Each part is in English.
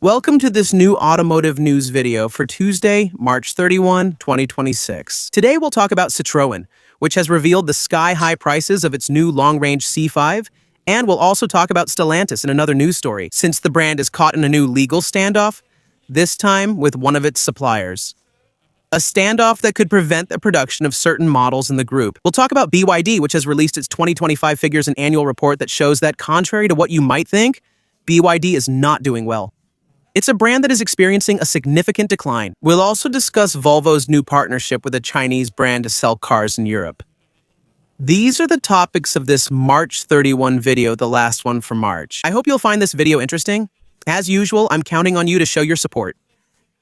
Welcome to this new automotive news video for Tuesday, March 31, 2026. Today we'll talk about Citroën, which has revealed the sky-high prices of its new long-range C5, and we'll also talk about Stellantis in another news story, since the brand is caught in a new legal standoff, this time with one of its suppliers. A standoff that could prevent the production of certain models in the group. We'll talk about BYD, which has released its 2025 figures and annual report that shows that, contrary to what you might think, BYD is not doing well. It's a brand that is experiencing a significant decline. We'll also discuss Volvo's new partnership with a Chinese brand to sell cars in Europe. These are the topics of this March 31 video, the last one for March. I hope you'll find this video interesting. As usual, I'm counting on you to show your support.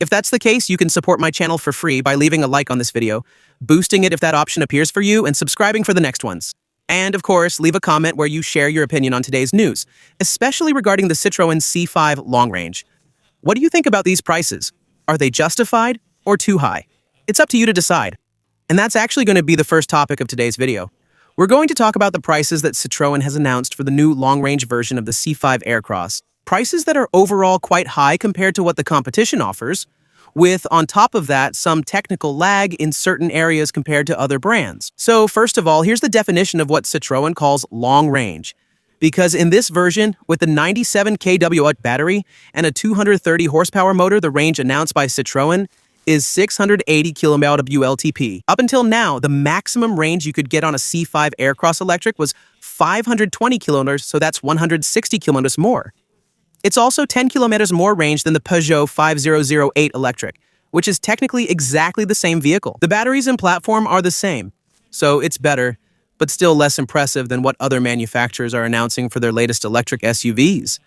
If that's the case, you can support my channel for free by leaving a like on this video, boosting it if that option appears for you, and subscribing for the next ones. And, of course, leave a comment where you share your opinion on today's news, especially regarding the Citroën C5 long range. What do you think about these prices? Are they justified or too high? It's up to you to decide. And that's actually going to be the first topic of today's video. We're going to talk about the prices that Citroën has announced for the new long-range version of the C5 Aircross. Prices that are overall quite high compared to what the competition offers, with, on top of that, some technical lag in certain areas compared to other brands. So, first of all, here's the definition of what Citroën calls long range. Because in this version, with the 97 kW battery and a 230 horsepower motor, the range announced by Citroën is 680 km WLTP. Up until now, the maximum range you could get on a C5 Aircross electric was 520 kilometers, so that's 160 kilometers more. It's also 10 kilometers more range than the Peugeot 5008 electric, which is technically exactly the same vehicle. The batteries and platform are the same, so it's better, but still less impressive than what other manufacturers are announcing for their latest electric SUVs.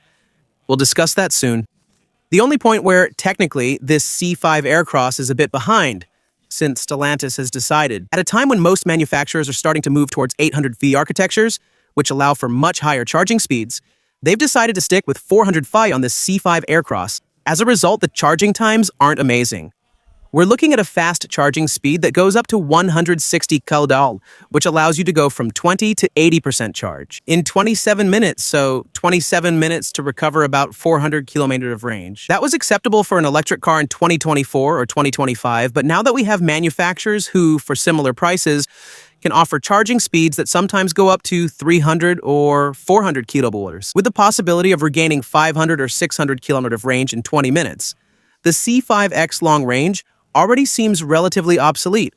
We'll discuss that soon. The only point where, technically, this C5 Aircross is a bit behind, since Stellantis has decided, at a time when most manufacturers are starting to move towards 800V architectures, which allow for much higher charging speeds, they've decided to stick with 400 Phi on this C5 Aircross. As a result, the charging times aren't amazing. We're looking at a fast charging speed that goes up to 160 kWh, which allows you to go from 20 to 80% charge in 27 minutes, so 27 minutes to recover about 400 kilometers of range. That was acceptable for an electric car in 2024 or 2025, but now that we have manufacturers who, for similar prices, can offer charging speeds that sometimes go up to 300 or 400 kWh, with the possibility of regaining 500 or 600 kilometers of range in 20 minutes, the C5X long range already seems relatively obsolete,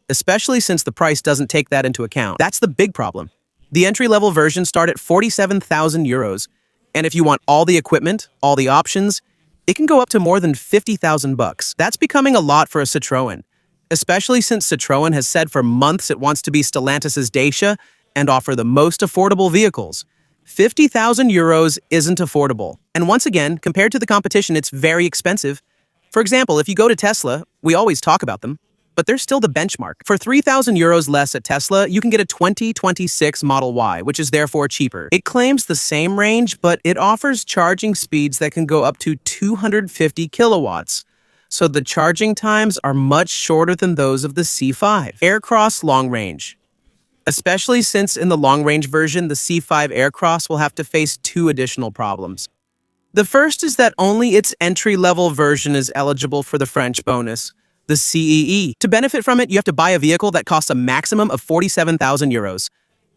especially since the price doesn't take that into account. That's the big problem. The entry-level versions start at 47,000 euros, and if you want all the equipment, all the options, it can go up to more than 50,000 bucks. That's becoming a lot for a Citroën, especially since Citroën has said for months it wants to be Stellantis' Dacia and offer the most affordable vehicles. 50,000 euros isn't affordable. And once again, compared to the competition, it's very expensive. For example, if you go to Tesla, we always talk about them, but they're still the benchmark. For 3,000 euros less at Tesla, you can get a 2026 Model Y, which is therefore cheaper. It claims the same range, but it offers charging speeds that can go up to 250 kilowatts. So the charging times are much shorter than those of the C5 Aircross long range. Especially since in the long range version, the C5 Aircross will have to face two additional problems. The first is that only its entry-level version is eligible for the French bonus, the CEE. To benefit from it, you have to buy a vehicle that costs a maximum of 47,000 euros.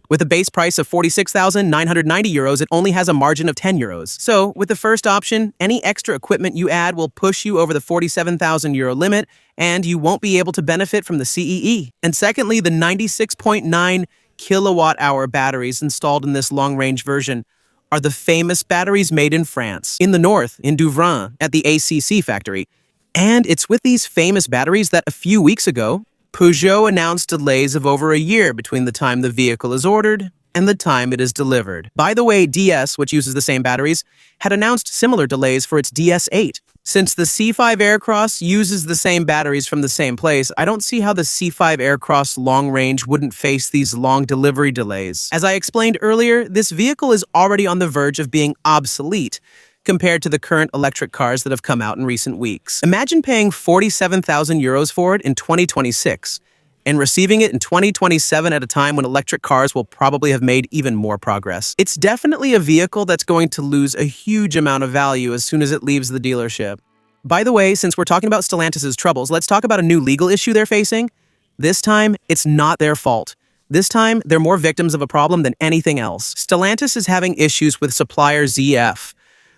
With a base price of 46,990 euros, it only has a margin of 10 euros. So, with the first option, any extra equipment you add will push you over the 47,000 euro limit, and you won't be able to benefit from the CEE. And secondly, the 96.9 kilowatt-hour batteries installed in this long-range version are the famous batteries made in France, in the north, in Douvrin, at the ACC factory. And it's with these famous batteries that a few weeks ago, Peugeot announced delays of over a year between the time the vehicle is ordered and the time it is delivered. By the way, DS, which uses the same batteries, had announced similar delays for its DS8. Since the C5 Aircross uses the same batteries from the same place, I don't see how the C5 Aircross long range wouldn't face these long delivery delays. As I explained earlier, this vehicle is already on the verge of being obsolete compared to the current electric cars that have come out in recent weeks. Imagine paying 47,000 euros for it in 2026, and receiving it in 2027 at a time when electric cars will probably have made even more progress. It's definitely a vehicle that's going to lose a huge amount of value as soon as it leaves the dealership. By the way, since we're talking about Stellantis' troubles, let's talk about a new legal issue they're facing. This time, it's not their fault. This time, they're more victims of a problem than anything else. Stellantis is having issues with Supplier ZF,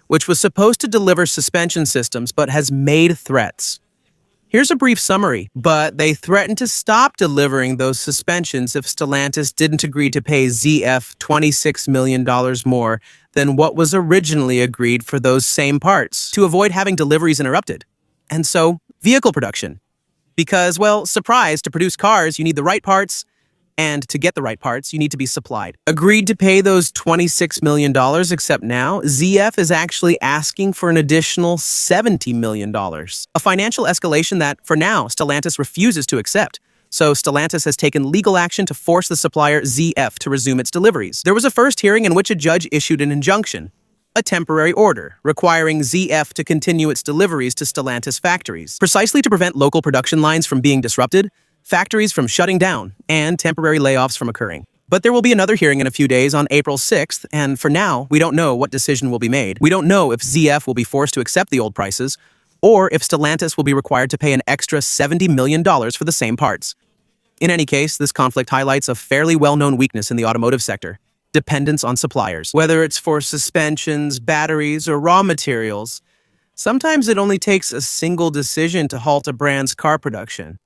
which was supposed to deliver suspension systems but has made threats. Here's a brief summary, but they threatened to stop delivering those suspensions if Stellantis didn't agree to pay ZF $26 million more than what was originally agreed for those same parts, to avoid having deliveries interrupted. And so, vehicle production. Because, well, surprise, to produce cars, you need the right parts, and to get the right parts, you need to be supplied. Agreed to pay those $26 million, except now, ZF is actually asking for an additional $70 million. A financial escalation that, for now, Stellantis refuses to accept. So Stellantis has taken legal action to force the supplier ZF to resume its deliveries. There was a first hearing in which a judge issued an injunction, a temporary order, requiring ZF to continue its deliveries to Stellantis factories, precisely to prevent local production lines from being disrupted, factories from shutting down, and temporary layoffs from occurring. But there will be another hearing in a few days on April 6th, and for now, we don't know what decision will be made. We don't know if ZF will be forced to accept the old prices, or if Stellantis will be required to pay an extra $70 million for the same parts. In any case, this conflict highlights a fairly well-known weakness in the automotive sector: dependence on suppliers. Whether it's for suspensions, batteries, or raw materials, sometimes it only takes a single decision to halt a brand's car production.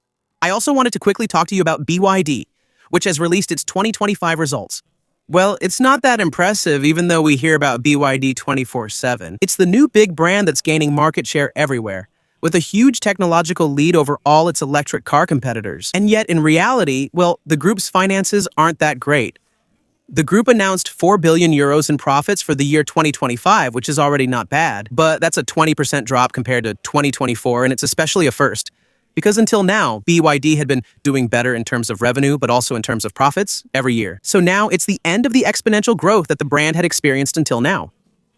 I also wanted to quickly talk to you about BYD, which has released its 2025 results. Well, it's not that impressive, even though we hear about BYD 24/7. It's the new big brand that's gaining market share everywhere, with a huge technological lead over all its electric car competitors. And yet, in reality, well, the group's finances aren't that great. The group announced 4 billion euros in profits for the year 2025, which is already not bad, but that's a 20% drop compared to 2024, and it's especially a first. Because until now, BYD had been doing better in terms of revenue, but also in terms of profits every year. So now it's the end of the exponential growth that the brand had experienced until now.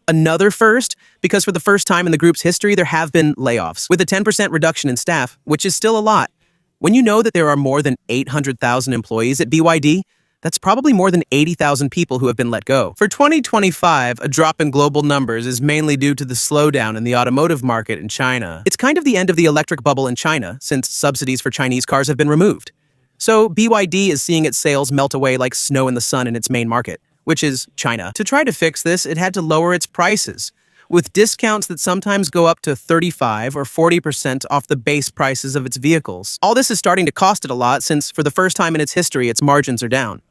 Another first, because for the first time in the group's history, there have been layoffs, with a 10% reduction in staff, which is still a lot. When you know that there are more than 800,000 employees at BYD, that's probably more than 80,000 people who have been let go. For 2025, a drop in global numbers is mainly due to the slowdown in the automotive market in China. It's kind of the end of the electric bubble in China, since subsidies for Chinese cars have been removed. So BYD is seeing its sales melt away like snow in the sun in its main market, which is China. To try to fix this, it had to lower its prices, with discounts that sometimes go up to 35 or 40% off the base prices of its vehicles. All this is starting to cost it a lot, since for the first time in its history, its margins are down,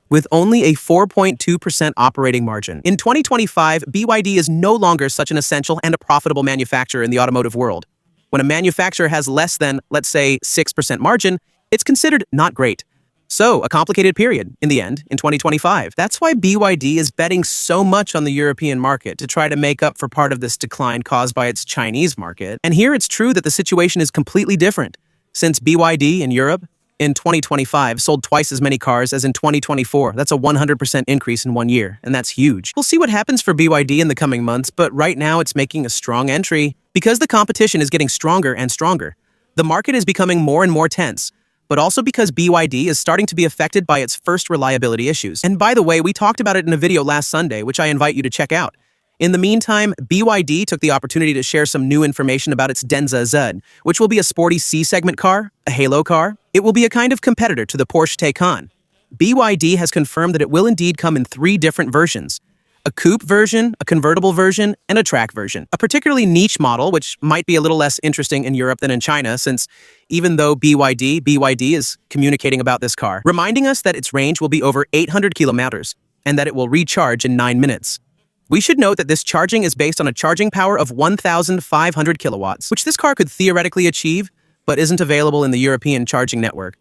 with only a 4.2% operating margin. In 2025, BYD is no longer such an essential and a profitable manufacturer in the automotive world. When a manufacturer has less than, let's say, 6% margin, it's considered not great. So, a complicated period, in the end, in 2025. That's why BYD is betting so much on the European market to try to make up for part of this decline caused by its Chinese market. And here it's true that the situation is completely different, since BYD in Europe, in 2025, sold twice as many cars as in 2024. That's a 100% increase in 1 year, and that's huge. We'll see what happens for BYD in the coming months, but right now it's making a strong entry. Because the competition is getting stronger and stronger, the market is becoming more and more tense, but also because BYD is starting to be affected by its first reliability issues. And by the way, we talked about it in a video last Sunday, which I invite you to check out. In the meantime, BYD took the opportunity to share some new information about its Denza Z, which will be a sporty C-segment car, a halo car. It will be a kind of competitor to the Porsche Taycan. BYD has confirmed that it will indeed come in 3 different versions: a coupe version, a convertible version, and a track version. A particularly niche model, which might be a little less interesting in Europe than in China, since even though BYD is communicating about this car, reminding us that its range will be over 800 kilometers, and that it will recharge in 9 minutes. We should note that this charging is based on a charging power of 1,500 kilowatts, which this car could theoretically achieve, but isn't available in the European charging network.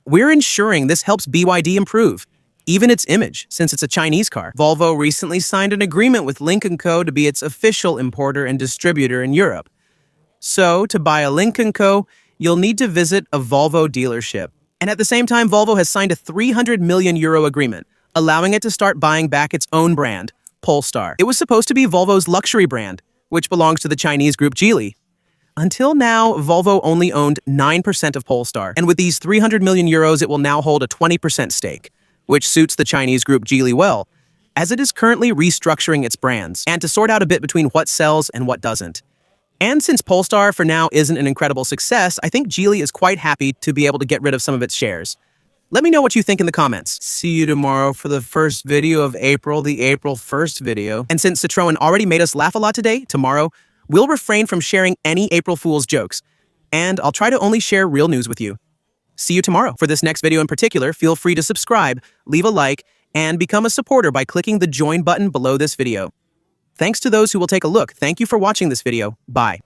We're ensuring this helps BYD improve, even its image, since it's a Chinese car. Volvo recently signed an agreement with Linkenco to be its official importer and distributor in Europe. So, to buy a Linkenco, you'll need to visit a Volvo dealership. And at the same time, Volvo has signed a €300 million agreement, allowing it to start buying back its own brand, Polestar. It was supposed to be Volvo's luxury brand, which belongs to the Chinese group Geely. Until now, Volvo only owned 9% of Polestar, and with these 300 million euros, it will now hold a 20% stake, which suits the Chinese group Geely well, as it is currently restructuring its brands, and to sort out a bit between what sells and what doesn't. And since Polestar for now isn't an incredible success, I think Geely is quite happy to be able to get rid of some of its shares. Let me know what you think in the comments. See you tomorrow for the first video of April, the April 1st video. And since Citroën already made us laugh a lot today, tomorrow, we'll refrain from sharing any April Fool's jokes, and I'll try to only share real news with you. See you tomorrow. For this next video in particular, feel free to subscribe, leave a like, and become a supporter by clicking the join button below this video. Thanks to those who will take a look. Thank you for watching this video. Bye.